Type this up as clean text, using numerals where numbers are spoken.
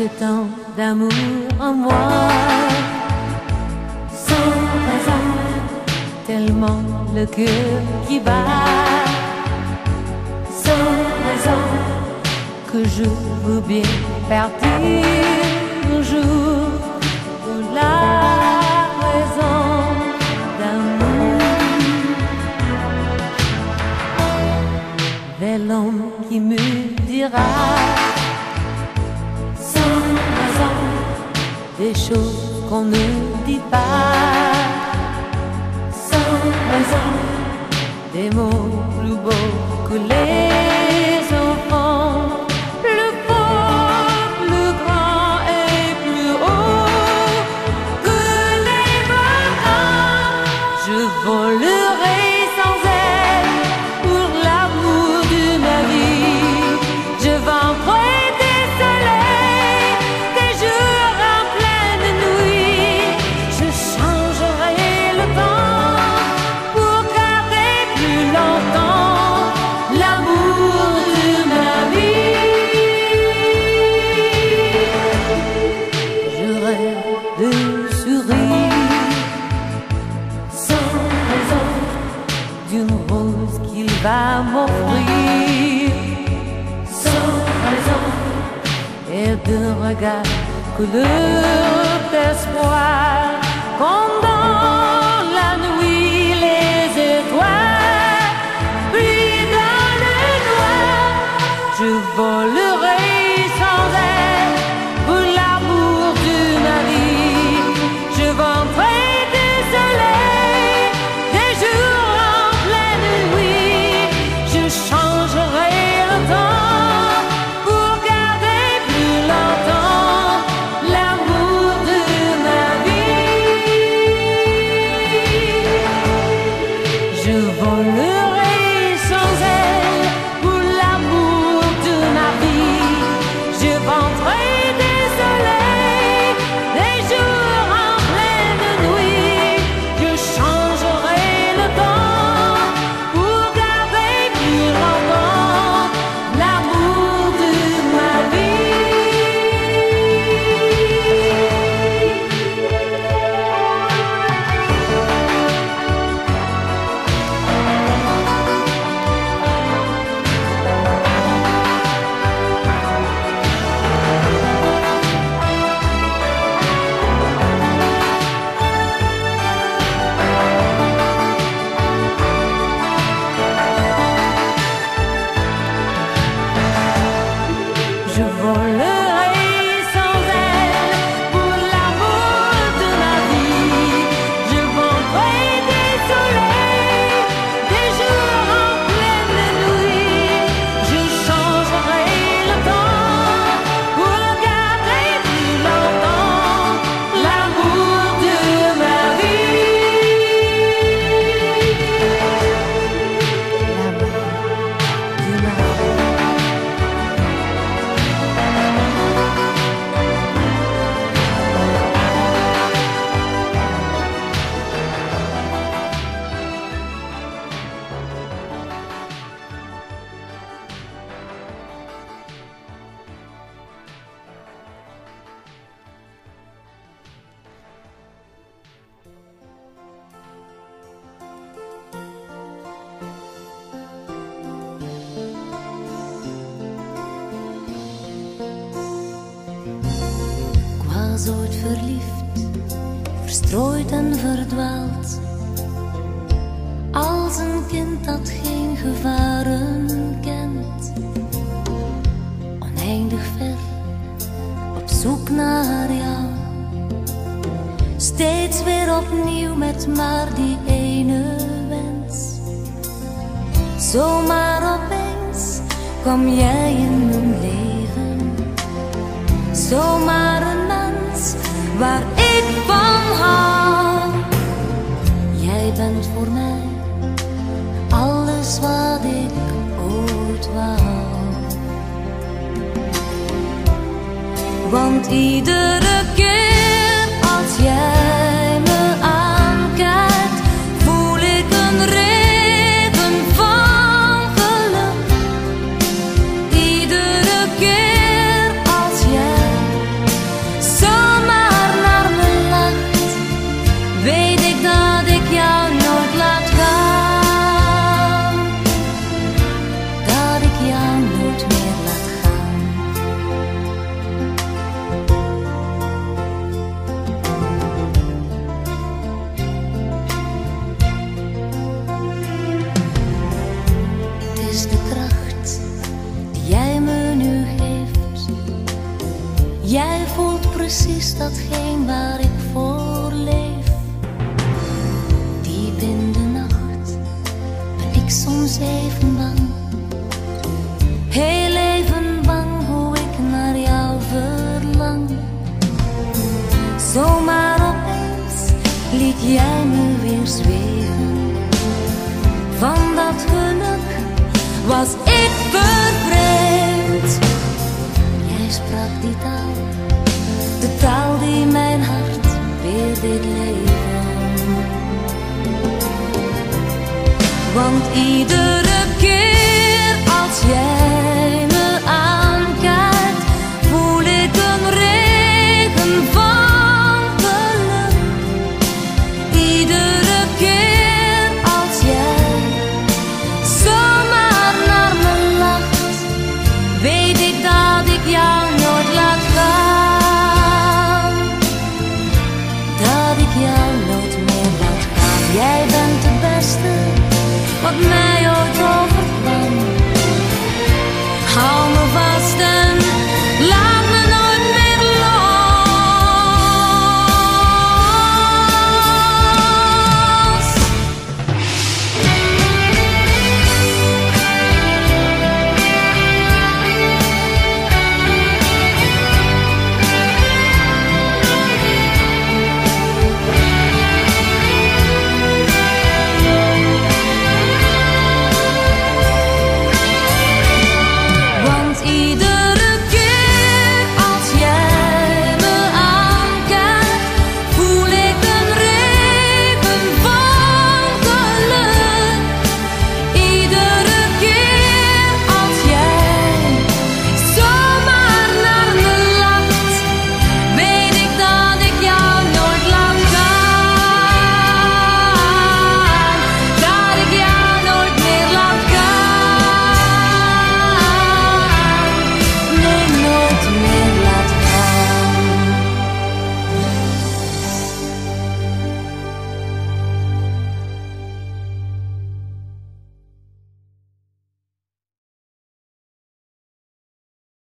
j'ai tant d'amour en moi, sans raison, tellement le cœur qui bat, sans raison, que je veux bien partir un jour pour la raison d'amour. Vers l'homme qui me dira sans raison des choses qu'on ne dit pas, sans raison des mots plus beaux que les enfants, plus fort, plus grand et plus haut que les volcans. Je volerai sans elle pour l'amour de ma vie. Je ventrai des soleils, des jours en pleine nuit. Je changerai le temps pour garder plus longtemps l'amour de ma vie. Je rêve de sourire sans raison d'une rose qu'il va m'offrir, sans raison, et d'un regard couleur d'espoir. Comme dans la nuit les étoiles brillent dans le noir, je volerai sans elle pour l'amour de ma vie. Je ventrai des soleils, des jours en pleine nuit. Je changerai le temps pour garder plus longtemps l'amour de ma vie. Je volerai sans elle pour l'amour de ma vie. Je ventrai des soleils, des jours en pleine nuit. Je changerai le temps pour garder plus longtemps l'amour de ma Je volerai sans elle pour l'amour de ma vie. Je ventrai des soleils, des jours en pleine nuit. Je changerai le temps pour garder plus longtemps l'amour de ma vie. L'amour de ma Ik was ooit verliefd, verstrooid en verdwaald, als een kind dat geen gevaren kent. Oneindig ver, op zoek naar jou, steeds weer opnieuw met maar die ene wens. Zomaar opeens kwam jij in mijn leven, zomaar een mens waar ik van hou. Jij bent voor mij alles wat ik ooit wou. Want iedere keer als jij me aankijkt, voel ik een regen van geluk. Iedere keer als jij voelt precies datgene waar ik voor leef. Diep in de nacht ben ik soms even bang. Heel even bang hoe ik naar jou verlang. Zomaar opeens liet jij me weer zweven. Van dat geluk was ik vervreemd. Jij sprak die taal, de taal die mijn hart weer deed leven. Want ieder